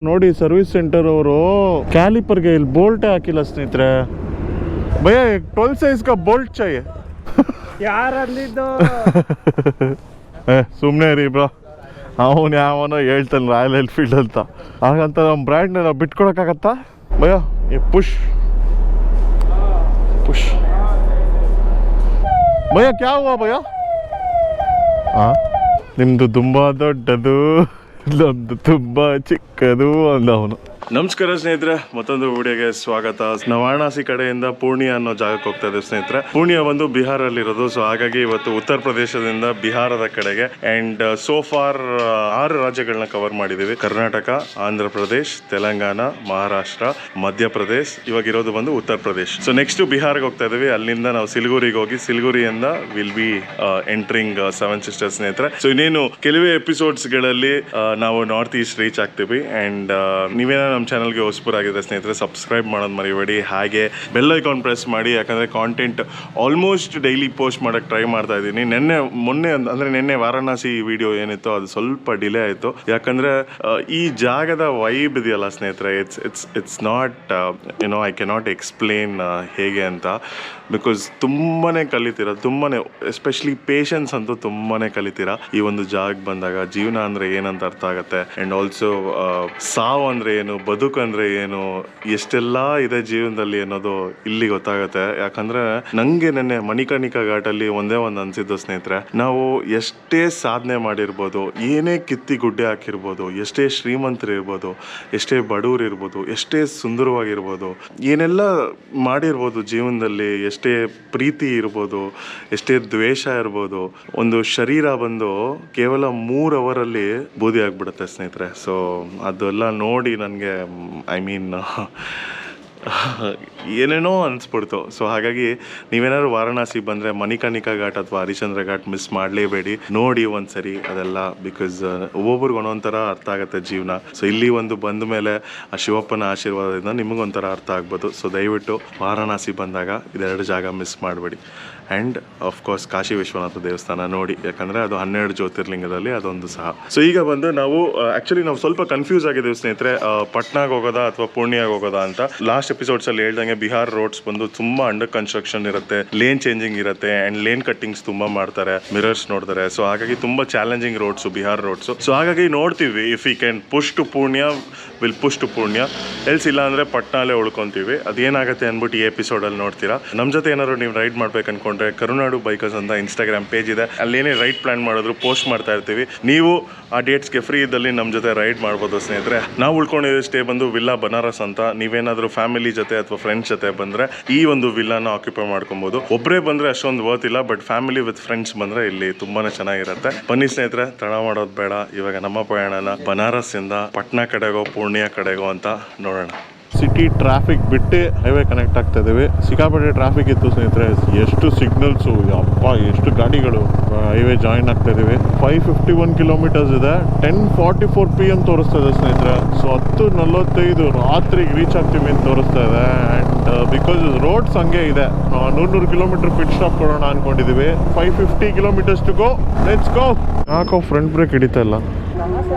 ನೋಡಿ service centre ಅವರು ಕ್ಯಾಲಿಪರ್ಗೆ ಇಲ್ಲಿ ಬೋಲ್ಟೇ ಹಾಕಿಲ್ಲ ಸ್ನೇಹಿತರೆ. ಭಯ್ಯ 12 ಸೈಜ್ का ಬೋಲ್ಟ್ चाहिए ಯಾರು ಅಂದಿದ್ದು? ಸುಮ್ಮನೆ ರೀ ಬ್ರೋ, ಅವನು ಯಾವನೋ ಹೇಳ್ತಾನೆ ರಾಯಲ್ ಎನ್ಫೀಲ್ಡ್ ಅಂತ. ಹಾಗಂತ ನಮ್ಮ ಬ್ರ್ಯಾಂಡ್ನ ನಾವು ಬಿಟ್ಕೊಡಕ್ಕಾಗತ್ತಾ ಭಯ್ಯ? ಈ ಪುಷ್ ಪುಷ್ ಭಯ್ಯ ಕ್ಯಾ ಹುವಾ ಭಯ್ಯ? ಹಾಂ, ನಿಮ್ಮದು ತುಂಬ ದೊಡ್ಡದು, ನಮ್ದು ತುಂಬಾ ಚಿಕ್ಕದು ಅಂದ ಅವನು. ನಮಸ್ಕಾರ ಸ್ನೇಹಿತರೆ, ಮತ್ತೊಂದು ವಿಡಿಯೋಗೆ ಸ್ವಾಗತ. ನಾವು ವಾರಣಾಸಿ ಕಡೆಯಿಂದ ಪೂರ್ಣಿಯಾ ಅನ್ನೋ ಜಾಗಕ್ಕೆ ಹೋಗ್ತಾ ಇದ್ದೀವಿ ಸ್ನೇಹಿತರೆ. ಪೂರ್ಣಿಯಾ ಬಂದು ಬಿಹಾರಲ್ಲಿ ಇರೋದು. ಸೊ ಹಾಗಾಗಿ ಇವತ್ತು ಉತ್ತರ ಪ್ರದೇಶದಿಂದ ಬಿಹಾರದ ಕಡೆಗೆ ಅಂಡ್ ಸೋ ಫಾರ್ 6 ರಾಜ್ಯಗಳನ್ನ ಕವರ್ ಮಾಡಿದೀವಿ. ಕರ್ನಾಟಕ, ಆಂಧ್ರ ಪ್ರದೇಶ್, ತೆಲಂಗಾಣ, ಮಹಾರಾಷ್ಟ್ರ, ಮಧ್ಯಪ್ರದೇಶ್, ಇವಾಗ ಇರೋದು ಬಂದು ಉತ್ತರ ಪ್ರದೇಶ್. ಸೊ ನೆಕ್ಸ್ಟ್ ಬಿಹಾರ್ಗೆ ಹೋಗ್ತಾ ಇದೀವಿ. ಅಲ್ಲಿಂದ ನಾವು ಸಿಲಿಗುರಿಗೆ ಹೋಗಿ ಸಿಲಿಗುರಿಯಿಂದ ವಿಲ್ ಬಿ ಎಂಟ್ರಿಂಗ್ 7 ಸಿಸ್ಟರ್ಸ್ ಸ್ನೇಹಿತರೆ. ಸೊ ಇನ್ನೇನು ಕೆಲವೇ ಎಪಿಸೋಡ್ಸ್ ಗಳಲ್ಲಿ ನಾವು ನಾರ್ತ್ ಈಸ್ಟ್ ರೀಚ್ ಆಗ್ತೀವಿ. ಅಂಡ್ ನೀವೇನ ನಮ್ಮ ಚಾನಲ್ಗೆ ಹೊಸಬರಾಗಿದ್ರೆ ಸ್ನೇಹಿತರೆ ಸಬ್ಸ್ಕ್ರೈಬ್ ಮಾಡೋದು ಮರಿಬೇಡಿ. ಹಾಗೆ ಬೆಲ್ ಐಕಾನ್ ಪ್ರೆಸ್ ಮಾಡಿ, ಯಾಕಂದರೆ ಕಾಂಟೆಂಟ್ ಆಲ್ಮೋಸ್ಟ್ ಡೈಲಿ ಪೋಸ್ಟ್ ಮಾಡೋಕ್ಕೆ ಟ್ರೈ ಮಾಡ್ತಾ ಇದ್ದೀನಿ. ನಿನ್ನೆ ವಾರಣಾಸಿ ವಿಡಿಯೋ ಏನಿತ್ತು ಅದು ಸ್ವಲ್ಪ ಡಿಲೇ ಆಯಿತು. ಯಾಕಂದರೆ ಈ ಜಾಗದ ವೈಬ್ ಇದೆಯಲ್ಲ ಸ್ನೇಹಿತರೆ, it's not I cannot explain ಹೇಗೆ ಅಂತ. ಬಿಕಾಸ್ ತುಂಬಾ ಕಲಿತೀರ, ತುಂಬಾ ಎಸ್ಪೆಷಲಿ ಪೇಷನ್ಸ್ ಅಂತೂ ತುಂಬಾ ಕಲಿತೀರ ಈ ಒಂದು ಜಾಗಕ್ಕೆ ಬಂದಾಗ. ಜೀವನ ಅಂದರೆ ಏನಂತ ಅರ್ಥ ಆಗುತ್ತೆ. ಆ್ಯಂಡ್ ಆಲ್ಸೋ ಸಾವು ಅಂದರೆ ಏನು, ಬದುಕು ಅಂದರೆ ಏನು, ಎಷ್ಟೆಲ್ಲ ಇದೆ ಜೀವನದಲ್ಲಿ ಅನ್ನೋದು ಇಲ್ಲಿ ಗೊತ್ತಾಗುತ್ತೆ. ಯಾಕಂದರೆ ನನಗೆ ನೆನ್ನೆ ಮಣಿಕರ್ಣಿಕಾ ಘಾಟಲ್ಲಿ ಒಂದೇ ಒಂದು ಅನಿಸಿದ್ದು ಸ್ನೇಹಿತರೆ, ನಾವು ಎಷ್ಟೇ ಸಾಧನೆ ಮಾಡಿರ್ಬೋದು, ಏನೇ ಕಿತ್ತಿ ಗುಡ್ಡೆ ಹಾಕಿರ್ಬೋದು, ಎಷ್ಟೇ ಶ್ರೀಮಂತರು ಇರ್ಬೋದು, ಎಷ್ಟೇ ಬಡವರು ಇರ್ಬೋದು, ಎಷ್ಟೇ ಸುಂದರವಾಗಿರ್ಬೋದು, ಏನೆಲ್ಲ ಮಾಡಿರ್ಬೋದು ಜೀವನದಲ್ಲಿ, ಎಷ್ಟೇ ಪ್ರೀತಿ ಇರ್ಬೋದು, ಎಷ್ಟೇ ದ್ವೇಷ ಇರ್ಬೋದು, ಒಂದು ಶರೀರ ಬಂದು ಕೇವಲ 3 ಅವರಲ್ಲಿ ಬೂದಿ ಆಗಿಬಿಡುತ್ತೆ ಸ್ನೇಹಿತರೆ. ಸೊ ಅದೆಲ್ಲ ನೋಡಿ ನನಗೆ ಏನೇನೋ ಅನಿಸ್ಬಿಡ್ತು. ಸೊ ಹಾಗಾಗಿ ನೀವೇನಾದ್ರು ವಾರಣಾಸಿ ಬಂದರೆ ಮಣಿಕರ್ಣಿಕಾ ಘಾಟ್ ಅಥವಾ ಹರಿಶ್ಚಂದ್ರ ಘಾಟ್ ಮಿಸ್ ಮಾಡಲೇಬೇಡಿ. ನೋಡಿ ಒಂದ್ಸರಿ ಅದೆಲ್ಲ. ಬಿಕಾಸ್ ಒಬ್ಬೊಬ್ರಿಗೆ ಒಂದೊಂಥರ ಅರ್ಥ ಆಗುತ್ತೆ ಜೀವನ. ಸೊ ಇಲ್ಲಿ ಒಂದು ಬಂದ ಮೇಲೆ ಆ ಶಿವಪ್ಪನ ಆಶೀರ್ವಾದದಿಂದ ನಿಮಗೊಂಥರ ಅರ್ಥ ಆಗ್ಬೋದು. ಸೊ ದಯವಿಟ್ಟು ವಾರಣಾಸಿ ಬಂದಾಗ ಇದೆರಡು ಜಾಗ ಮಿಸ್ ಮಾಡಬೇಡಿ. ಆ್ಯಂಡ್ ಆಫ್ಕೋರ್ಸ್ ಕಾಶಿ ವಿಶ್ವನಾಥ ದೇವಸ್ಥಾನ ನೋಡಿ, ಯಾಕಂದರೆ ಅದು 12 ಜ್ಯೋತಿರ್ಲಿಂಗದಲ್ಲಿ ಅದೊಂದು ಸಹ. ಸೊ ಈಗ ಬಂದು ನಾವು ಸ್ವಲ್ಪ ಕನ್ಫ್ಯೂಸ್ ಆಗಿದ್ದೀವಿ ಸ್ನೇಹಿತರೆ, ಪಟ್ನಾಗೆ ಹೋಗೋದಾ ಅಥವಾ ಪೂರ್ಣಿಯಾಗೆ ಹೋಗೋದಾ ಅಂತ. ಲಾಸ್ಟ್ ಎಪಿಸೋಡ್ಸಲ್ಲಿ ಹೇಳ್ದಂಗೆ ಬಿಹಾರ್ ರೋಡ್ಸ್ ಬಂದು ತುಂಬ ಅಂಡರ್ ಕನ್ಸ್ಟ್ರಕ್ಷನ್ ಇರುತ್ತೆ, ಲೇನ್ ಚೇಂಜಿಂಗ್ ಇರುತ್ತೆ ಆ್ಯಂಡ್ ಲೇನ್ ಕಟ್ಟಿಂಗ್ಸ್ ತುಂಬ ಮಾಡ್ತಾರೆ, ಮಿರರ್ಸ್ ನೋಡ್ತಾರೆ. ಸೊ ಹಾಗಾಗಿ ತುಂಬ challenging roads Bihar roads. So ಹಾಗಾಗಿ ನೋಡ್ತೀವಿ, if you can push to Purnia will push to Purnia, else ಇಲ್ಲ ಅಂದರೆ ಪಟ್ನಾಲೇ ಉಳ್ಕೊತೀವಿ. ಅದೇನಾಗುತ್ತೆ ಅಂದ್ಬಿಟ್ಟು ಈ ಎಪಿಸೋಡಲ್ಲಿ ನೋಡ್ತೀರಾ. ನಮ್ಮ ಜೊತೆ ಏನಾದ್ರು ನೀವು ರೈಡ್ ಮಾಡ್ಬೇಕು ಅನ್ಕೊಂಡ್ರೆ ಕರುನಾಡು ಬೈಕರ್ಸ್ ಅಂತ ಇನ್ಸ್ಟಾಗ್ರಾಮ್ ಪೇಜ್ ಇದೆ, ಅಲ್ಲೇನೇ ರೈಡ್ ಪ್ಲಾನ್ ಮಾಡಿದ್ರು ಪೋಸ್ಟ್ ಮಾಡ್ತಾ ಇರ್ತೀವಿ. ನೀವು ಆ ಡೇಟ್ಸ್ಗೆ ಫ್ರೀ ಇದ್ದಲ್ಲಿ ನಮ್ಮ ಜೊತೆ ರೈಡ್ ಮಾಡ್ಬೋದು ಸ್ನೇಹಿತರೆ. ನಾವು ಉಳ್ಕೊಂಡಿರೋ ಸ್ಟೇ ಬಂದು ವಿಲ್ಲಾ ಬನಾರಸ್ ಅಂತ. ನೀವೇನಾದರೂ ಫ್ಯಾಮಿಲಿ ಜೊತೆ ಅಥವಾ ಫ್ರೆಂಡ್ಸ್ ಜೊತೆ ಬಂದರೆ ಈ ಒಂದು ವಿಲ್ಲಾನ ಆಕ್ಯುಪೈ ಮಾಡ್ಕೊಬೋದು. ಒಬ್ಬರೇ ಬಂದರೆ ಅಷ್ಟೊಂದು ವರ್ತ್ ಇಲ್ಲ, ಬಟ್ ಫ್ಯಾಮಿಲಿ ವಿತ್ ಫ್ರೆಂಡ್ಸ್ ಬಂದರೆ ಇಲ್ಲಿ ತುಂಬಾ ಚೆನ್ನಾಗಿರುತ್ತೆ. ಬನ್ನಿ ಸ್ನೇಹಿತರೆ, ತಡ ಮಾಡೋದು ಬೇಡ. ಇವಾಗ ನಮ್ಮ ಪ್ರಯಾಣನ ಬನಾರಸ್ ಇಂದ ಪಟ್ನಾ ಕಡೆಗೋ ಪೂರ್ಣಿಯಾ ಕಡೆಗೋ ಅಂತ ನೋಡೋಣ. ಸಿಟಿ ಟ್ರಾಫಿಕ್ ಬಿಟ್ಟು ಹೈವೇ ಕನೆಕ್ಟ್ ಆಗ್ತಾ ಇದ್ದೀವಿ. ಸಿಕ್ಕಾಪಟ್ಟೆ ಟ್ರಾಫಿಕ್ ಇತ್ತು ಸ್ನೇಹಿತರೆ, ಎಷ್ಟು ಸಿಗ್ನಲ್ಸು, ಅಪ್ಪ ಎಷ್ಟು ಗಾಡಿಗಳು. ಹೈವೇ ಜಾಯಿನ್ ಆಗ್ತಾ ಇದ್ದೀವಿ. 551 ಕಿಲೋಮೀಟರ್ಸ್ ಇದೆ. 10:44 PM ತೋರಿಸ್ತಾ ಇದೆ ಸ್ನೇಹಿತರೆ. ಸೊ 10:45 ರಾತ್ರಿಗೆ ರೀಚ್ ಆಗ್ತೀವಿ ಅಂತ ತೋರಿಸ್ತಾ ಇದೆ. ಆ್ಯಂಡ್ ಬಿಕಾಸ್ ರೋಡ್ಸ್ ಹಂಗೆ ಇದೆ, 100 ಕಿಲೋಮೀಟರ್ ಪಿಟ್ ಸ್ಟಾಪ್ ಕೊಡೋಣ ಅಂದ್ಕೊಂಡಿದ್ದೀವಿ. 550 kilometres to go, let's go. ಯಾಕೋ ಫ್ರಂಟ್ ಬ್ರೇಕ್ ಹಿಡಿತಾ ಇಲ್ಲ.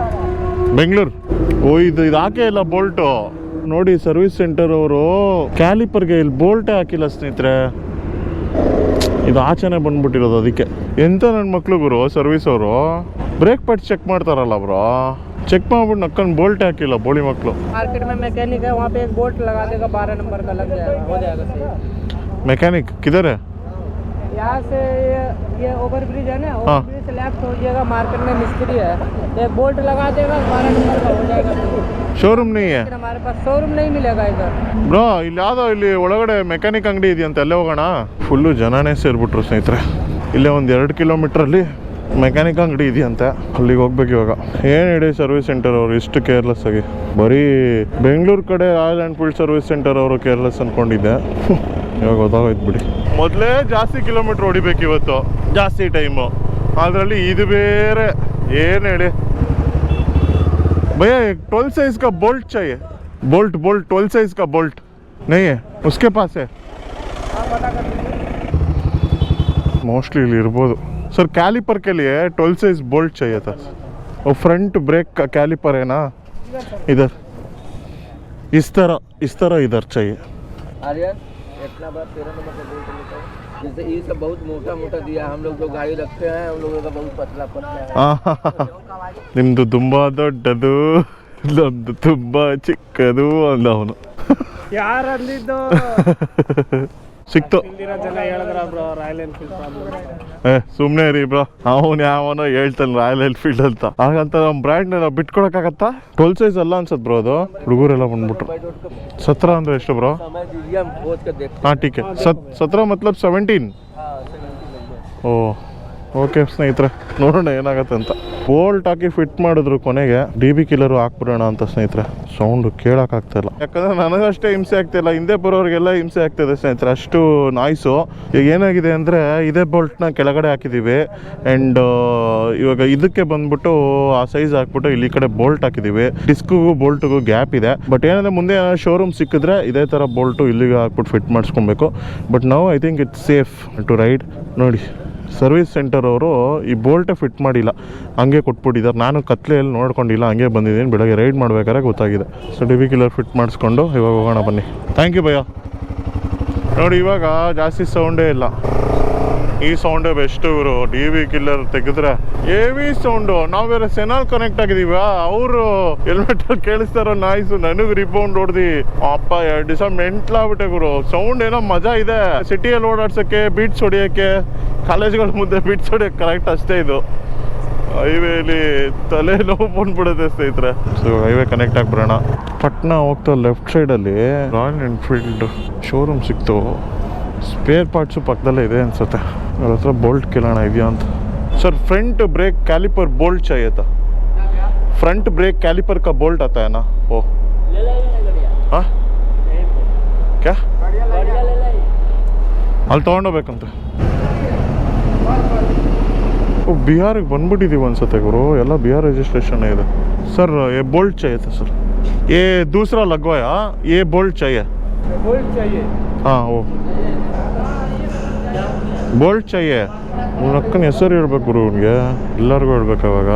ಬೆಂಗಳೂರು ಇದು ಹಾಕೇ ಇಲ್ಲ ಬೋಲ್ಟು. ನೋಡಿ ಸರ್ವಿಸ್ ಸೆಂಟರ್ ಅವರು ಕ್ಯಾಲಿಪರ್ಗೆ ಇಲ್ಲಿ ಬೋಲ್ಟೇ ಹಾಕಿಲ್ಲ ಸ್ನೇಹಿತರೆ. ಇದು ಆಚೆನೆ ಬಂದ್ಬಿಟ್ಟಿರೋದು. ಅದಕ್ಕೆ ಎಂತ ನನ್ನ ಮಕ್ಳು ಗುರು ಸರ್ವಿಸ್ ಅವರು ಬ್ರೇಕ್ ಪ್ಯಾಡ್ ಚೆಕ್ ಮಾಡ್ತಾರಲ್ಲ ಬ್ರೋ, ಚೆಕ್ ಮಾಡ್ಬಿಟ್ಟು ನಕ್ಕನ್ ಬೋಲ್ಟೇ ಹಾಕಿಲ್ಲ ಬೋಳಿ ಮಕ್ಕಳು. मार्केट में मैकेनिक है, वहाँ पे एक बोल्ट लगा देगा, 12 नंबर का लग जाएगा, हो जाएगा सही. मैकेनिक किधर है? यहाँ से ये ओवर ब्रिज है ना, ओवर ब्रिज से लेफ्ट हो जाएगा, मार्केट में मिस्त्री है, एक बोल्ट लगा देगा, 12 नंबर का हो जाएगा. ಶೋರೂಮ್ ನೀ हमारे पास शोरूम नहीं मिलेगा इधर ಬ್ರೋ. ಇಲ್ಲಿ ಯಾವುದೋ ಇಲ್ಲಿ ಒಳಗಡೆ ಮೆಕ್ಯಾನಿಕ್ ಅಂಗಡಿ ಇದೆಯಂತ, ಅಲ್ಲೇ ಹೋಗೋಣ. ಫುಲ್ಲು ಜನನೇ ಸೇರಿಬಿಟ್ರು ಸ್ನೇಹಿತರೆ. ಇಲ್ಲೇ ಒಂದು 2 ಕಿಲೋಮೀಟ್ರಲ್ಲಿ ಮೆಕ್ಯಾನಿಕ್ ಅಂಗಡಿ ಇದೆಯಂತೆ, ಅಲ್ಲಿಗೆ ಹೋಗ್ಬೇಕು ಇವಾಗ. ಏನು ಹೇಳಿ ಸರ್ವಿಸ್ ಸೆಂಟರ್ ಅವರು ಇಷ್ಟು ಕೇರ್ಲೆಸ್ ಆಗಿ. ಬರೀ ಬೆಂಗಳೂರು ಕಡೆ ರಾಯಲ್ ಎನ್ಫೀಲ್ಡ್ ಸರ್ವಿಸ್ ಸೆಂಟರ್ ಅವರು ಕೇರ್ಲೆಸ್ ಅಂದ್ಕೊಂಡಿದ್ದೆ. ಇವಾಗ ಗೊತ್ತಾಗೋಯ್ತು ಬಿಡಿ. ಮೊದಲೇ ಜಾಸ್ತಿ ಕಿಲೋಮೀಟ್ರ್ ಹೊಡಿಬೇಕು ಇವತ್ತು, ಜಾಸ್ತಿ ಟೈಮು. ಅದರಲ್ಲಿ ಇದು ಬೇರೆ. ಏನು ಹೇಳಿ भैया 12 साइज का बोल्ट चाहिए. बोल्ट 12 साइज का बोल्ट नहीं है उसके पास है. मोस्टली ಇಲ್ಲಿ ಇರ್ಬೋದು सर. कैलिपर के लिए 12 साइज बोल्ट चाहिए था. वो फ्रंट ब्रेक का कैलिपर है ना इधर. इस तरह इधर चाहिए। आर्यन इतना बार 13 नंबर का बोल्ट लेता है। जैसे ये सब बहुत मोटा मोटा दिया, हम लोग जो गाड़ी रखते हैं हम लोगों का बहुत पतला पतला है। ನಿಮ್ದು ತುಂಬಾ ದೊಡ್ಡದು ನಮ್ದು ತುಂಬಾ ಚಿಕ್ಕದು ಅಂದ ಅವನು. ಯಾರು ಅಂದಿದ್ದು? ಸಿಕ್ತು. ಜನ ಹೇಳಿದ್ರ ಬ್ರೋ ರಾಯಲ್ ಎನ್ಫೀಲ್ಡ್ ಸುಮ್ಮನೆ ರೀ ಬ್ರೋ, ಅವನು ಯಾವನೋ ಹೇಳ್ತಾನೆ ರಾಯಲ್ ಎನ್ಫೀಲ್ಡ್ ಅಂತ. ಹಾಗಂತ ನಮ್ಮ ಬ್ರ್ಯಾಂಡ್ ನಾವು ಬಿಟ್ಕೊಡಕ್ಕಾಗತ್ತಾ? 12 ಸೈಜ್ ಅಲ್ಲ ಅನ್ಸತ್ ಬ್ರೋ ಅದು. ಹುಡುಗರೆಲ್ಲ ಬಂದ್ಬಿಟ್ರು. 17 ಅಂದ್ರೆ ಎಷ್ಟು ಬ್ರೋ? ಹಾಂ ಟೀಕೆ 17 ಮತ್ಲಬ್ 17. ಓ ಓಕೆ ಸ್ನೇಹಿತರೆ, ನೋಡೋಣ ಏನಾಗತ್ತೆ ಅಂತ. ಬೋಲ್ಟ್ ಹಾಕಿ ಫಿಟ್ ಮಾಡಿದ್ರು ಕೊನೆಗೆ. DB ಕಿಲ್ಲರು ಹಾಕ್ಬಿಡೋಣ ಅಂತ ಸ್ನೇಹಿತರೆ. ಸೌಂಡು ಕೇಳೋಕ್ಕಾಗ್ತಾ ಇಲ್ಲ, ಯಾಕಂದರೆ ನನಗಷ್ಟೇ ಹಿಂಸೆ ಆಗ್ತಾಯಿಲ್ಲ, ಹಿಂದೆ ಬರೋರಿಗೆಲ್ಲ ಹಿಂಸೆ ಆಗ್ತಾಯಿದೆ ಸ್ನೇಹಿತರೆ, ಅಷ್ಟು ನಾಯ್ಸು. ಈಗ ಏನಾಗಿದೆ ಅಂದರೆ ಇದೇ ಬೋಲ್ಟ್ನ ಕೆಳಗಡೆ ಹಾಕಿದ್ದೀವಿ ಆ್ಯಂಡ್ ಇವಾಗ ಇದಕ್ಕೆ ಬಂದ್ಬಿಟ್ಟು ಆ ಸೈಜ್ ಹಾಕ್ಬಿಟ್ಟು ಇಲ್ಲಿ ಕಡೆ ಬೋಲ್ಟ್ ಹಾಕಿದ್ದೀವಿ. ಡಿಸ್ಕಿಗೂ ಬೋಲ್ಟಿಗೂ ಗ್ಯಾಪ್ ಇದೆ. ಬಟ್ ಏನಂದರೆ ಮುಂದೆ ಶೋರೂಮ್ ಸಿಕ್ಕಿದ್ರೆ ಇದೇ ಥರ ಬೋಲ್ಟು ಇಲ್ಲಿಗೆ ಹಾಕ್ಬಿಟ್ಟು ಫಿಟ್ ಮಾಡಿಸ್ಕೊಬೇಕು. ಬಟ್ ನಾವು I think it's safe to ride. ನೋಡಿ ಸರ್ವಿಸ್ ಸೆಂಟರ್ ಅವರು ಈ ಬೋಲ್ಟೇ ಫಿಟ್ ಮಾಡಿಲ್ಲ, ಹಂಗೆ ಕೊಟ್ಬಿಟ್ಟಿದ್ದಾರೆ. ನಾನು ಕತ್ಲೆಯಲ್ಲಿ ನೋಡ್ಕೊಂಡಿಲ್ಲ, ಹಂಗೆ ಬಂದಿದ್ದೀನಿ. ಬೆಳಗ್ಗೆ ರೈಡ್ ಮಾಡ್ಬೇಕಾದ್ರೆ ಗೊತ್ತಾಗಿದೆ. ಸೊ DB ಕಿಲ್ಲರ್ ಫಿಟ್ ಮಾಡಿಸ್ಕೊಂಡು ಇವಾಗ ಹೋಗೋಣ ಬನ್ನಿ. ಥ್ಯಾಂಕ್ ಯು ಭಯ್ಯ. ನೋಡಿ ಇವಾಗ ಜಾಸ್ತಿ ಸೌಂಡೇ ಇಲ್ಲ, ಈ ಸೌಂಡೇ ಬೆಸ್ಟ್. ಇವರು DB ಕಿಲ್ಲರ್ ತೆಗೆದ್ರೆ ಹೆವಿ ಸೌಂಡು. ನಾವು ಬೇರೆ ಸೆನಾಲ್ ಕನೆಕ್ಟ್ ಆಗಿದೀವ, ಅವರು ಹೆಲ್ಮೆಟಲ್ಲಿ ಕೇಳಿಸ್ತಾರೋ ನಾಯ್ಸು, ನನಗೆ ರಿಬೌಂಡ್ ಹೊಡ್ದು ಅಪ್ಪ 2 ದಿವಸ ಮೆಂಟ್ಲಾಗ್ಬಿಟ್ಟೆ ಗುರು. ಸೌಂಡ್ ಏನೋ ಮಜಾ ಇದೆ ಸಿಟಿಯಲ್ಲಿ ಓಡಾಡ್ಸೋಕ್ಕೆ, ಬೀಟ್ಸ್ ಹೊಡಿಯೋಕ್ಕೆ, ಕಾಲೇಜ್ಗಳ ಮುಂದೆ ಬೀಟ್ಸ್ ಹೊಡಿಯೋಕ್ಕೆ ಕರೆಕ್ಟ್ ಅಷ್ಟೇ. ಇದು ಹೈವೇಲಿ ತಲೆ ನೋವು ಬಂದ್ಬಿಡುತ್ತೆ ಸ್ನೇಹಿತರೆ. ಸೊ ಹೈವೇ ಕನೆಕ್ಟ್ ಆಗಿಬಿಡೋಣ. ಪಟ್ನಾ ಹೋಗ್ತಾ ಲೆಫ್ಟ್ ಸೈಡಲ್ಲಿ ರಾಯಲ್ ಎನ್ಫೀಲ್ಡ್ ಶೋರೂಮ್ ಸಿಕ್ತು. ಸ್ಪೇರ್ ಪಾರ್ಟ್ಸು ಪಕ್ಕದಲ್ಲೇ ಇದೆ ಅನ್ಸುತ್ತೆ. ಅವ್ರ ಹತ್ರ ಬೋಲ್ಟ್ ಕೇಳೋಣ ಇದೆಯಾ ಅಂತ. Sir front brake caliper bolt चाहिए था. फ्रंट ब्रेक कैलिपर का बोल्ट आता है ना वो. हाँ क्या ಅಲ್ಲಿ ತೊಗೊಂಡೋಗ್ಬೇಕಂತೆ. ಬಿಹಾರಿಗೆ ಬಂದ್ಬಿಟ್ಟಿದ್ದೀವಿ ಅನ್ಸುತ್ತೆ ಗುರು, ಎಲ್ಲ ಬಿಹಾರ್ ರಿಜಿಸ್ಟ್ರೇಷನ್ ಇದೆ. सर ये बोल्ट चाहिए था सर. ये दूसरा लगवाया, ये बोल्ट चाहिए. बोल्ट चाहिए? हाँ वो ಬೋಲ್ಟ್ चाहिए. ಅವ್ನ ಅಕ್ಕನ ಹೆಸರು ಹೇಳ್ಬೇಕು ಗುರು, ಅವ್ನಿಗೆ ಎಲ್ಲರಿಗೂ ಹೇಳ್ಬೇಕು ಅವಾಗ.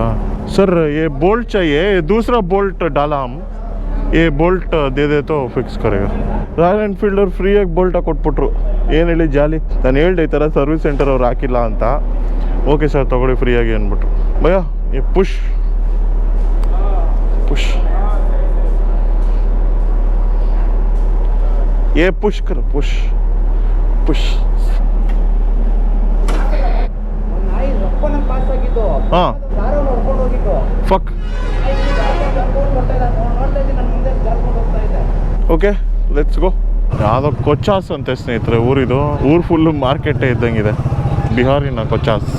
ಸರ್ ये बोल्ट चाहिए, दूसरा बोल्ट डाला हम, ये बोल्ट दे दे तो ಫಿಕ್ಸ್ ಕರೆಗ. ರಾಯಲ್ ಎನ್ಫೀಲ್ಡರ್ ಫ್ರೀಯಾಗಿ ಬೋಲ್ಟ್ ಕೊಟ್ಬಿಟ್ರು. ಏನು ಹೇಳಿ ಜಾಲಿ. ನಾನು ಹೇಳ್ದೆ ಈ ಥರ ಸರ್ವಿಸ್ ಸೆಂಟರ್ ಅವ್ರು ಹಾಕಿಲ್ಲ ಅಂತ. ಓಕೆ ಸರ್ ತಗೊಳ್ಳಿ ಫ್ರೀಯಾಗಿ ಅಂದ್ಬಿಟ್ರು. ಭಯ್ಯ ये पुश पुश ये पुश करो, पुश पुश. ಹಾಂ ಫಕ್ ಓಕೆ ಲೆಟ್ಸ್ ಗೋ. ಯಾವುದೋ ಕೊಚ್ಚಾಸ್ ಅಂತೆ ಸ್ನೇಹಿತರೆ ಊರಿದು. ಊರು ಫುಲ್ಲು ಮಾರ್ಕೆಟೇ ಇದ್ದಂಗಿದೆ. ಬಿಹಾರಿನ ಕೊಚ್ಚಾಸ್.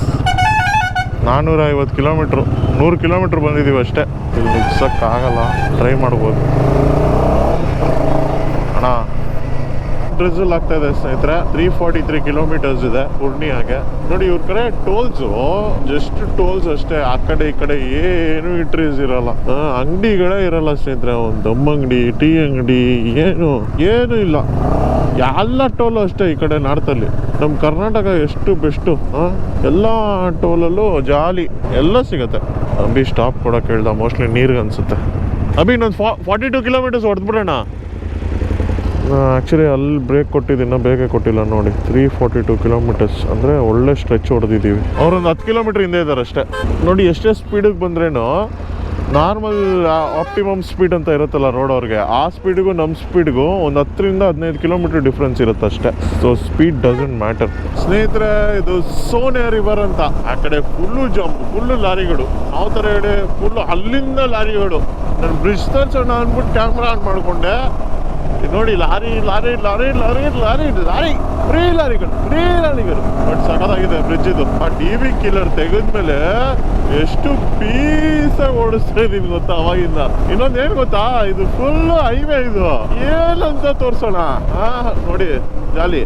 450 ಕಿಲೋಮೀಟ್ರು, 100 ಕಿಲೋಮೀಟ್ರ್ ಬಂದಿದ್ದೀವಿ ಅಷ್ಟೇ. ಇಲ್ಲಿ ನಿಲ್ಸೋಕ್ಕಾಗಲ್ಲ, ಟ್ರೈ ಮಾಡ್ಬೋದು. ಅಣ್ಣ ಡ್ರಿಸಲ್ ಆಗ್ತಾ ಇದೆ ಸ್ನೇಹಿತರೆ. 343 ಕಿಲೋಮೀಟರ್ಸ್ ಇದೆ ಪೂರ್ಣಿಯಾಗೆ. ನೋಡಿ ಇವ್ರ ಕಡೆ ಟೋಲ್ಸು ಜಸ್ಟ್ ಟೋಲ್ಸ್ ಅಷ್ಟೇ, ಆ ಕಡೆ ಈ ಕಡೆ ಏನು ಇಂಟ್ರೀಸ್ ಇರಲ್ಲ, ಅಂಗಡಿಗಳೇ ಇರಲ್ಲ ಸ್ನೇಹಿತರೆ. ಒಂದು ದಮ್ ಅಂಗಡಿ, ಟೀ ಅಂಗಡಿ ಏನು ಇಲ್ಲ. ಎಲ್ಲ ಟೋಲು ಅಷ್ಟೇ ಈ ಕಡೆ ನಾರ್ತಲ್ಲಿ. ನಮ್ಮ ಕರ್ನಾಟಕ ಎಷ್ಟು ಬೆಸ್ಟು. ಎಲ್ಲ ಟೋಲಲ್ಲೂ ಜಾಲಿ ಎಲ್ಲ ಸಿಗುತ್ತೆ. ಅಭಿ ಸ್ಟಾಪ್ ಕೊಡೋಕೆ ಹೇಳ್ದ, ಮೋಸ್ಟ್ಲಿ ನೀರಿಗೆ ಅನ್ಸುತ್ತೆ. ಅಭಿ ಇನ್ನೊಂದು 42 ಕಿಲೋಮೀಟರ್ಸ್ ಹೊಡೆದ್ಬಿಡೋಣ. ಆ್ಯಕ್ಚುಲಿ ಅಲ್ಲಿ ಬ್ರೇಕ್ ಕೊಟ್ಟಿದ್ದೀನ, ಬೇಗ ಕೊಟ್ಟಿಲ್ಲ ನೋಡಿ. 342 ಕಿಲೋಮೀಟರ್ಸ್ ಅಂದರೆ ಒಳ್ಳೆ ಸ್ಟ್ರೆಚ್ ಹೊಡೆದಿದ್ದೀವಿ. ಅವರೊಂದು 10 ಕಿಲೋಮೀಟ್ರ್ ಹಿಂದೆ ಇದ್ದಾರೆ ಅಷ್ಟೇ. ನೋಡಿ ಎಷ್ಟೇ ಸ್ಪೀಡಿಗೆ ಬಂದ್ರೇನು ನಾರ್ಮಲ್ ಆಪ್ಟಿಮಮ್ ಸ್ಪೀಡ್ ಅಂತ ಇರುತ್ತಲ್ಲ ರೋಡ್ ಅವ್ರಿಗೆ, ಆ ಸ್ಪೀಡಿಗೂ ನಮ್ಮ ಸ್ಪೀಡ್ಗೂ ಒಂದು 10 ರಿಂದ 15 ಕಿಲೋಮೀಟ್ರ್ ಡಿಫ್ರೆನ್ಸ್ ಇರುತ್ತೆ ಅಷ್ಟೇ. ಸೊ ಸ್ಪೀಡ್ ಡಸಂಟ್ ಮ್ಯಾಟರ್ ಸ್ನೇಹಿತರೆ. ಇದು ಸೋನೆ ರಿವರ್ ಅಂತ, ಆ ಕಡೆ ಫುಲ್ಲು ಜಂಪ್, ಫುಲ್ಲು ಲಾರಿಗಳು. ಯಾವ ಥರ ಹೇಳಿ ಫುಲ್ಲು ಅಲ್ಲಿಂದ ಲಾರಿಗಳು. ನಾನು ಬ್ರಿಡ್ಜ್ ತೋರಿಸೋಣ ಅಂದ್ಬಿಟ್ಟು ಕ್ಯಾಮ್ರಾ ಆನ್ ಮಾಡಿಕೊಂಡೆ. ನೋಡಿ lorry lorry lorry lorry lorry lorry free ಲಾರಿಗಳು. ಬಟ್ ಸಖತ್ತಾಗಿದೆ ಬ್ರಿಡ್ಜ್ ಇದು. ಆ DB ಕಿಲ್ಲರ್ ತೆಗೆದ್ಮೇಲೆ ಎಷ್ಟು ಪೀಸಾಗಿ ಓಡಿಸ್ತಾ ಇದೀನಿ ಗೊತ್ತಾ ಅವಾಗಿಂದ. ಇನ್ನೊಂದೇನು ಗೊತ್ತಾ, ಇದು ಫುಲ್ ಹೈವೇ. ಇದು ಏನಂತ ತೋರ್ಸೋಣ. ನೋಡಿ ಜಾಲಿ,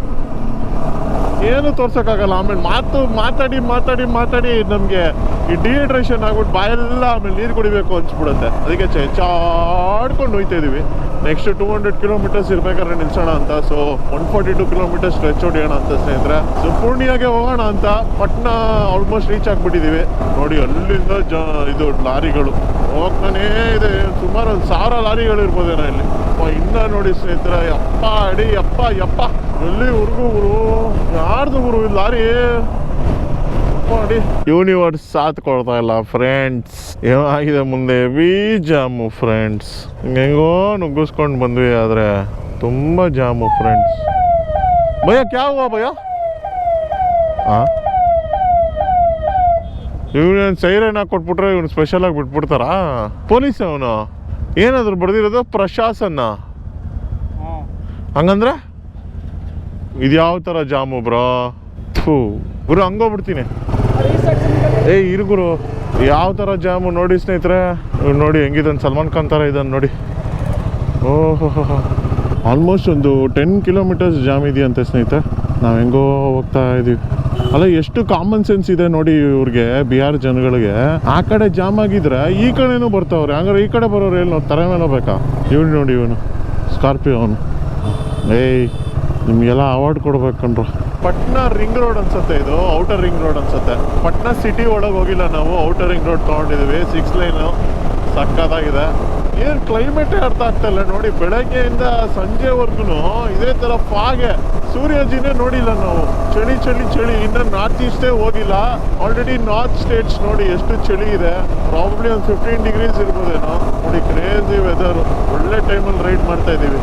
ಏನು ತೋರ್ಸೋಕ್ಕಾಗಲ್ಲ. ಆಮೇಲೆ ಮಾತಾಡಿ ನಮಗೆ ಈ ಡಿಹೈಡ್ರೇಷನ್ ಆಗ್ಬಿಟ್ಟು ಬಾಯೆಲ್ಲ ಆಮೇಲೆ ನೀರು ಕುಡಿಬೇಕು ಅನ್ಸ್ಬಿಡುತ್ತೆ. ಅದಕ್ಕೆ ಚಾಡ್ಕೊಂಡು ಹೋಗ್ತಾ ಇದೀವಿ. ನೆಕ್ಸ್ಟ್ 200 ಕಿಲೋಮೀಟರ್ಸ್ ಇರ್ಬೇಕಾದ್ರೆ ನಿಲ್ಸೋಣ ಅಂತ. ಸೊ 142 ಕಿಲೋಮೀಟರ್ಸ್ ಸ್ಟ್ರೆಚ್ ಹೊಡಿಯೋಣ ಅಂತ ಸ್ನೇಹಿತರೆ. ಸೊ ಪೂರ್ಣಿಯಾಗೆ ಹೋಗೋಣ ಅಂತ. ಪಟ್ನಾ ಆಲ್ಮೋಸ್ಟ್ ರೀಚ್ ಆಗಿಬಿಟ್ಟಿದ್ದೀವಿ. ನೋಡಿ ಅಲ್ಲಿಂದ ಇದು ಲಾರಿಗಳು ಹೋಗ್ತಾನೇ ಇದೆ. ಸುಮಾರು 1000 ಲಾರಿಗಳು ಇರ್ಬೋದೇನೋ ಇಲ್ಲಿ. ಇನ್ನ ನೋಡಿ ಸ್ನೇಹಿತರೆ, ಯಪ್ಪ ಅಡಿ ಯಪ್ಪ ಯಪ್ಪ, ಎಲ್ಲಿವರೆಗೂ ಗುರು, ಯಾರ್ದು ಗುರು ಇದು ಲಾರಿ ಅಡಿ. ಯೂನಿವರ್ಸ್ ಸಾಥ್ ಕೊಡ್ತಾ ಇಲ್ಲ ಫ್ರೆಂಡ್ಸ್, ಏನಾಗಿದೆ ಮುಂದೆ ಹೆವಿ ಜಾಮು ಫ್ರೆಂಡ್ಸ್. ಹೆಂಗೋ ನುಗ್ಗಿಸ್ಕೊಂಡು ಬಂದ್ವಿ, ಆದರೆ ತುಂಬ ಜಾಮು ಫ್ರೆಂಡ್ಸ್. ಭಯ ಕ್ಯಾ ಹುವಾ ಭಯ? ಹಾಂ, ಇವ್ನು ಸೈರನ್ ಹಾಕಿ ಕೊಟ್ಬಿಟ್ರೆ ಇವ್ನು ಸ್ಪೆಷಲ್ ಆಗಿ ಬಿಟ್ಬಿಡ್ತಾರಾ ಪೊಲೀಸ್? ಅವನು ಏನಾದ್ರು ಬರ್ದಿರೋದು ಪ್ರಶಾಸನ, ಹಂಗಂದ್ರೆ ಇದು ಯಾವ ಥರ ಜಾಮು ಬ್ರೋ? ಥೂ ಗುರು, ಹಂಗೋಗ್ಬಿಡ್ತೀನಿ. ಏ ಇರು ಗುರು, ಯಾವ ಥರ ಜಾಮು ನೋಡಿ ಸ್ನೇಹಿತರೆ. ನೋಡಿ ಹೆಂಗಿದ್ದಾನೆ, ಸಲ್ಮಾನ್ ಖಾನ್ ಥರ ಇದ್ದಾನೆ ನೋಡಿ. ಓಹೋ, ಆಲ್ಮೋಸ್ಟ್ ಒಂದು 10 ಕಿಲೋಮೀಟರ್ಸ್ ಜಾಮ್ ಇದೆಯಂತೆ ಸ್ನೇಹಿತರೆ. ನಾವು ಹೆಂಗೋ ಹೋಗ್ತಾ ಇದ್ದೀವಿ. ಅಲ್ಲ, ಎಷ್ಟು ಕಾಮನ್ ಸೆನ್ಸ್ ಇದೆ ನೋಡಿ ಇವ್ರಿಗೆ, ಬಿಹಾರ್ ಜನಗಳಿಗೆ. ಆ ಕಡೆ ಜಾಮ್ ಆಗಿದ್ರೆ ಈ ಕಡೆನೂ ಬರ್ತಾವ್ರೆ, ಹಂಗಾರೆ ಈ ಕಡೆ ಬರೋರು ಎಲ್ಲಿ ನಾವು ತಲೆ ಮೇಲೆ ಬೇಕಾ? ಇವನು ನೋಡಿ, ಇವನು ಸ್ಕಾರ್ಪಿಯೋ ಅವನು. ಏಯ್, ನಿಮಗೆಲ್ಲ ಅವಾರ್ಡ್ ಕೊಡ್ಬೇಕಂಡ್ರು. ಪಟ್ನಾ ರಿಂಗ್ ರೋಡ್ ಅನ್ಸುತ್ತೆ, ಇದು ಔಟರ್ ರಿಂಗ್ ರೋಡ್ ಅನ್ಸುತ್ತೆ. ಪಟ್ನಾ ಸಿಟಿ ಒಳಗೆ ಹೋಗಿಲ್ಲ ನಾವು, ಔಟರ್ ರಿಂಗ್ ರೋಡ್ ತೊಗೊಂಡಿದ್ದೀವಿ. 6 ಲೈನು ಸಕ್ಕತ್ತಾಗಿದೆ. ಏನು ಕ್ಲೈಮೇಟೇ ಅರ್ಥ ಆಗ್ತಾ ಇಲ್ಲ ನೋಡಿ, ಬೆಳಗ್ಗೆಯಿಂದ ಸಂಜೆವರೆಗೂ ಇದೇ ಥರ ಫಾಗೆ. ಸೂರ್ಯಜಿನೇ ನೋಡಿಲ್ಲ ನಾವು. ಚಳಿ ಚಳಿ ಚಳಿ. ಇನ್ನು ನಾರ್ತ್ ಈಸ್ಟೇ ಹೋಗಿಲ್ಲ, ಆಲ್ರೆಡಿ ನಾರ್ತ್ ಸ್ಟೇಟ್ಸ್ ನೋಡಿ ಎಷ್ಟು ಚಳಿ ಇದೆ. ಪ್ರಾಬ್ಲಿ ಒಂದು 15 ಡಿಗ್ರೀಸ್ ಇರ್ಬೋದೇನೋ ನೋಡಿ. ಕ್ರೇಜಿ ವೆದರು, ಒಳ್ಳೆ ಟೈಮಲ್ಲಿ ರೈಡ್ ಮಾಡ್ತಾ ಇದ್ದೀವಿ.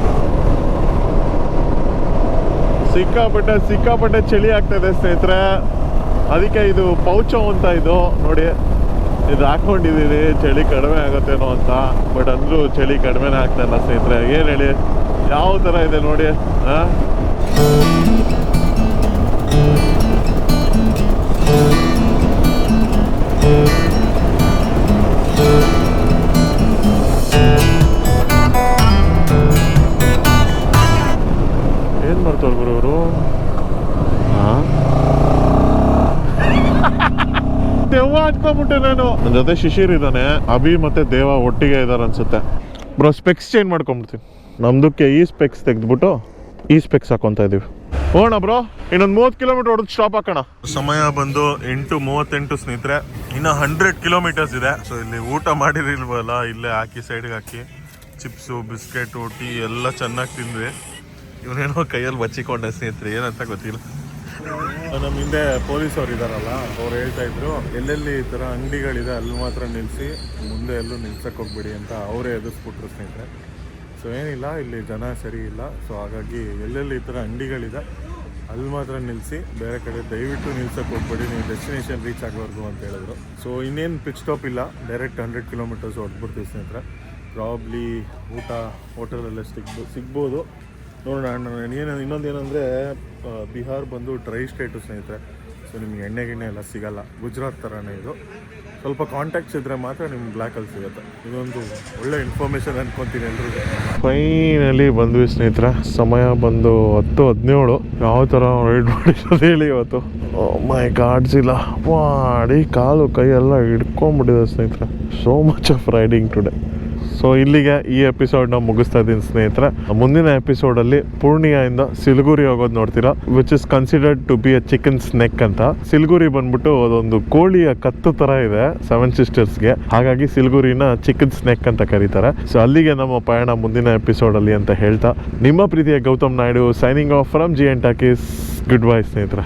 ಸಿಕ್ಕಾಪಟ್ಟೆ ಚಳಿ ಆಗ್ತಾಯಿದೆ ಸ್ನೇಹಿತರೆ. ಅದಕ್ಕೆ ಇದು ಪೌಚೋ ಅಂತ ಇದು ನೋಡಿ, ಇದು ಹಾಕೊಂಡಿದ್ದೀವಿ. ಚಳಿ ಕಡಿಮೆ ಆಗುತ್ತೇನೋ ಅಂತ, ಬಟ್ ಅಂದರೂ ಚಳಿ ಕಡಿಮೆನೇ ಆಗ್ತಾ ಇಲ್ಲ ಸ್ನೇಹಿತರೆ. ಏನು ಹೇಳಿ, ಯಾವ ಥರ ಇದೆ ನೋಡಿ. ಹಾಂ, ಏನು ಮಾಡ್ತಾರೆ ಗುರು ಅವರು? ಹಾಂ, ದೆವ್ವ ಹಚ್ಕೊಂಡ್ಬಿಟ್ಟೆ ನಾನು. ನನ್ನ ಜೊತೆ ಶಿಶಿರ್ ಇದ್ದಾನೆ, ಅಭಿ ಮತ್ತೆ ದೇವ ಒಟ್ಟಿಗೆ ಇದ್ದಾರೆ ಅನ್ಸುತ್ತೆ. ಬ್ರೋ, ಸ್ಪೆಕ್ಸ್ ಚೇಂಜ್ ಮಾಡ್ಕೊಂಬಿಡ್ತೀನಿ. ನಮ್ದಕ್ಕೆ ಈ ಸ್ಪೆಕ್ಸ್ ತೆಗೆದ್ಬಿಟ್ಟು ಈ ಸ್ಪೆಕ್ಸ್ ಹಾಕೊತಾ ಇದೀವಿ. ಹೋಗೋಣ ಬ್ರೋ, ಇನ್ನೊಂದು 30 ಕಿಲೋಮೀಟರ್ ಹೊಡೆದು ಸ್ಟಾಪ್ ಹಾಕೋಣ. ಸಮಯ ಬಂದು 8:38 ಸ್ನೇಹಿತರೆ. ಇನ್ನು 100 ಕಿಲೋಮೀಟರ್ಸ್ ಇದೆ. ಸೊ ಇಲ್ಲಿ ಊಟ ಮಾಡಿರಿಲ್ವಲ್ಲ, ಇಲ್ಲೇ ಹಾಕಿ ಸೈಡ್ಗೆ ಹಾಕಿ ಚಿಪ್ಸು, ಬಿಸ್ಕೆಟು, ಟೀ ಎಲ್ಲ ಚೆನ್ನಾಗಿ ತಿಂದ್ವಿ. ಇವನೇನೋ ಕೈಯಲ್ಲಿ ಬಚ್ಚಿಕೊಂಡೆ ಸ್ನೇಹಿತರೆ, ಏನಂತ ಗೊತ್ತಿಲ್ಲ. ನಮ್ಮ ಹಿಂದೆ ಪೊಲೀಸ್ ಅವ್ರು ಇದ್ದಾರಲ್ಲ, ಅವ್ರು ಹೇಳ್ತಾ ಇದ್ರು ಎಲ್ಲೆಲ್ಲಿ ಈ ಥರ ಅಂಗಡಿಗಳಿದೆ ಅಲ್ಲಿ ಮಾತ್ರ ನಿಲ್ಲಿಸಿ, ಮುಂದೆ ಎಲ್ಲೂ ನಿಲ್ಸಕ್ಕೆ ಹೋಗ್ಬಿಡಿ ಅಂತ ಅವರೇ ಎದುರಿಸ್ಬಿಟ್ರು ಸ್ನೇಹಿತರೆ. ಸೊ ಏನಿಲ್ಲ, ಇಲ್ಲಿ ಜನ ಸರಿ ಇಲ್ಲ. ಸೊ ಹಾಗಾಗಿ ಎಲ್ಲೆಲ್ಲಿ ಈ ಥರ ಅಂಗಡಿಗಳಿದೆ ಅಲ್ಲಿ ಮಾತ್ರ ನಿಲ್ಲಿಸಿ, ಬೇರೆ ಕಡೆ ದಯವಿಟ್ಟು ನಿಲ್ಸಕ್ಕೆ ಹೋಗ್ಬೇಡಿ, ನೀವು ಡೆಸ್ಟಿನೇಷನ್ ರೀಚ್ ಆಗೋವರೆಗೂ ಅಂತ ಹೇಳಿದ್ರು. ಸೊ ಇನ್ನೇನು ಪಿಕ್ ಸ್ಟಾಪ್ ಇಲ್ಲ, ಡೈರೆಕ್ಟ್ 100 ಕಿಲೋಮೀಟರ್ಸ್ ಹೊಡ್ಬಿಡ್ತೀವಿ ಸ್ನೇಹಿತರೆ. ಪ್ರಾಬ್ಲಿ ಊಟ ಹೋಟೆಲಲ್ಲೇ ಸಿಗ್ಬೋದು, ನೋಡೋಣ. ಇನ್ನೊಂದು ಏನಂದರೆ, ಬಿಹಾರ್ ಬಂದು ಡ್ರೈ ಸ್ಟೇಟು ಸ್ನೇಹಿತರೆ. ಸೊ ನಿಮ್ಗೆ ಎಣ್ಣೆ ಎಲ್ಲ ಸಿಗೋಲ್ಲ, ಗುಜರಾತ್ ಥರನೇ ಇದು. ಸ್ವಲ್ಪ ಕಾಂಟ್ಯಾಕ್ಟ್ಸ್ ಇದ್ದರೆ ಮಾತ್ರ ನಿಮ್ಗೆ ಬ್ಲ್ಯಾಕಲ್ಲಿ ಸಿಗುತ್ತೆ. ಇದೊಂದು ಒಳ್ಳೆ ಇನ್ಫಾರ್ಮೇಷನ್ ಅನ್ಕೊತೀನಿ ಎಲ್ರಿಗೂ. ಫೈನಲಿ ಬಂದ್ವಿ ಸ್ನೇಹಿತರೆ. ಸಮಯ ಬಂದು 10:17. ಯಾವ ಥರ ರೈಡ್ ಮಾಡಿರೋದು ಹೇಳಿ ಇವತ್ತು. ಮೈ ಗಾಡ್ಸ್ ಇಲ್ಲ ಮಾಡಿ, ಕಾಲು ಕೈ ಎಲ್ಲ ಹಿಡ್ಕೊಂಡ್ಬಿಟ್ಟಿದೆ ಸ್ನೇಹಿತರೆ. So much of riding today. So ಇಲ್ಲಿಗೆ ಈ ಎಪಿಸೋಡ್ನ ಮುಗಿಸ್ತಾ ಇದ್ದೀನಿ ಸ್ನೇಹಿತರೆ. ಮುಂದಿನ ಎಪಿಸೋಡಲ್ಲಿ ಪೂರ್ಣಿಯಿಂದ ಸಿಲಿಗುರಿ ಹೋಗೋದು ನೋಡ್ತೀರಾ, which is considered to be a chicken's neck ಅಂತ. ಸಿಲಿಗುರಿ ಬಂದ್ಬಿಟ್ಟು ಅದೊಂದು ಕೋಳಿಯ ಕತ್ತು ಥರ ಇದೆ 7 ಸಿಸ್ಟರ್ಸ್ಗೆ, ಹಾಗಾಗಿ ಸಿಲಿಗುರಿನ ಚಿಕನ್ ಸ್ನೆಕ್ ಅಂತ ಕರೀತಾರೆ. ಸೊ ಅಲ್ಲಿಗೆ ನಮ್ಮ ಪಯಣ ಮುಂದಿನ ಎಪಿಸೋಡಲ್ಲಿ ಅಂತ ಹೇಳ್ತಾ, ನಿಮ್ಮ ಪ್ರೀತಿಯ Gautam Naidu signing off from G and talkies. Good bye ಸ್ನೇಹಿತರೆ.